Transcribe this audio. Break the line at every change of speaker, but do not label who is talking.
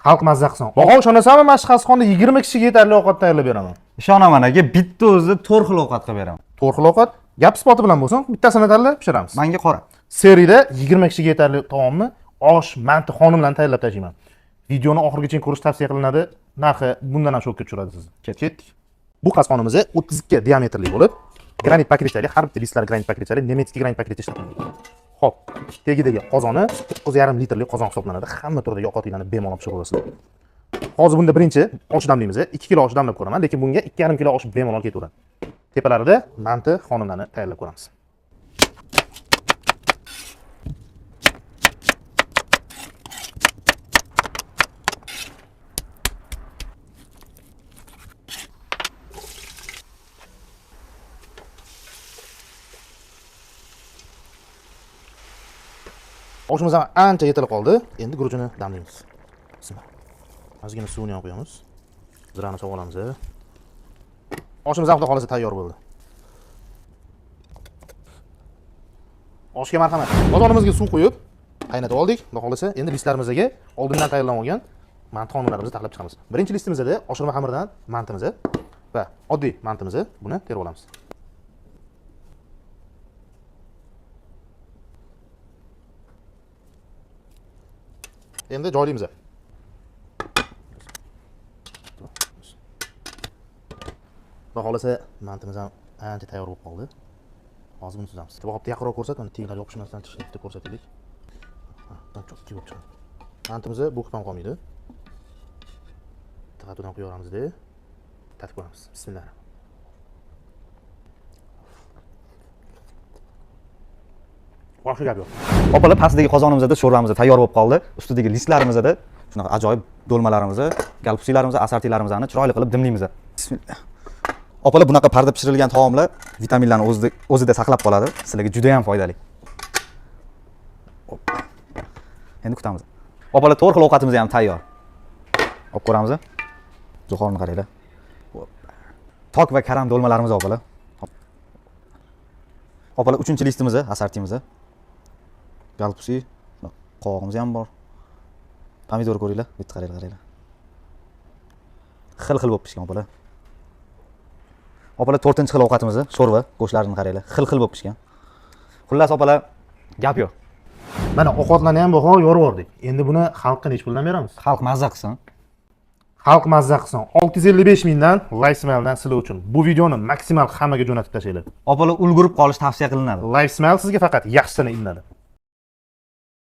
Xalq mazza qilsin. Baho ishonasanmi, Mashqasixonda 20 kishiga yetarli ovqat tayyorlab beraman.
Ishonaman aka, bitta o'zida 4 xil ovqat qilib beraman.
4 xil ovqat, gap isboti bilan bo'lsin, bittasini tanlab pishiramiz.
Menga qora.
Seriyada 20 kishiga yetarli taomni osh, manti xonimlarni tayyorlab tashlayman. Videoni oxirigacha ko'rish tavsiya qilinadi. Narxi bundan ham shokka tushiradi sizni. Ketdik. Bu qasqonimiz 32 diametrli bo'lib, granit paketchalik, har bitta listlari granit paketchalik, nemetskiy granit paketcha ishlanadi. Xo'p, tegidagi qozoni 9,5 litrli qozon hisoblanadi. Hamma turdagi ovqatlarni bemalol pishirib olasizlar. Hozir bunda birinchi osh damlaymiz. 2 kilo osh damlab ko'raman, lekin bunga 2,5 kilo osh bemalol ketaveradi. Tepalarida manti xonimlarni tayyorlab ko'ramiz. Oshimiz ham ancha yetilib qoldi. Endi guruchini damlaymiz. Bismillah. Ozgina suvni ham qo'yamiz. Zirani sog'ib olamiz. Oshimiz ham xudo xolasa tayyor bo'ldi. Oshga marhamat. Qozonimizga suv qo'yib, qaynatib oldik. Xudo xolasa endi listlarimizga oldindan tayyorlanib olgan manti xonimlarimizni taxlab chiqamiz. Birinchi listimizda oshirma xamirdan mantimizni va oddiy mantimizni buni terib olamiz. Endi joylaymiz. Xudo xolasa mantimiz ham ancha tayyor bo'lib qoldi. Hozir buni suzamiz. Hop, yaqinroq ko'rsat, uni teglar yopishmasdan tishlikda ko'rsataylik. Ha, chokki bo'lib chiqadi. Mantimizni bo'kib ham qolmaydi. Taqatudan qo'yaveramiz-da. Tatib ko'ramiz. Bismillah. Boshqa gap yo'q.
Opalar, pastdagi qozonimizda sho'rvamiz tayyor bo'lib qoldi. Ustidagi listlarimizda shunaqa ajoyib do'lmalarimizni, galpusiylarimizni, asartilarimizni chiroyli qilib dimlaymiz. Bismillah. Opalar, bunaqa parda pishirilgan taomlar vitaminlarni o'zida saqlab qoladi. Sizlarga juda ham foydali. Endi kutamiz. Opalar, 4 xil ovqatimiz ham tayyor. Olib ko'ramiz. Jo'xorini qaranglar. Tok va karam do'lmalarimiz opalar. Opalar, 3-listimiz, asartimiz. Galpusi, qovog'imiz ham bor. Pomidor ko'ringlar, bitta qaranglar. Xil-xil bo'lib pishgan opalar. Opalar, 4-xil ovqatimiz, sho'rva, go'shtlarini qaranglar. Xil-xil bo'lib pishgan. Xullas opalar, gap yo'q.
Mana ovqatlarni ham baho yorib yubordik. Endi buni xalqqa nech puldan beramiz?
Xalq mazza qilsin.
Xalq mazza qilsin. 655 mingdan Lifesmile sizlar uchun. Bu videoni maksimal hammaga jo'natib tashlaylar.
Opalar, ulgurib qolish tavsiya qilinadi.
Lifesmile sizga faqat yaxshisini ilinadi.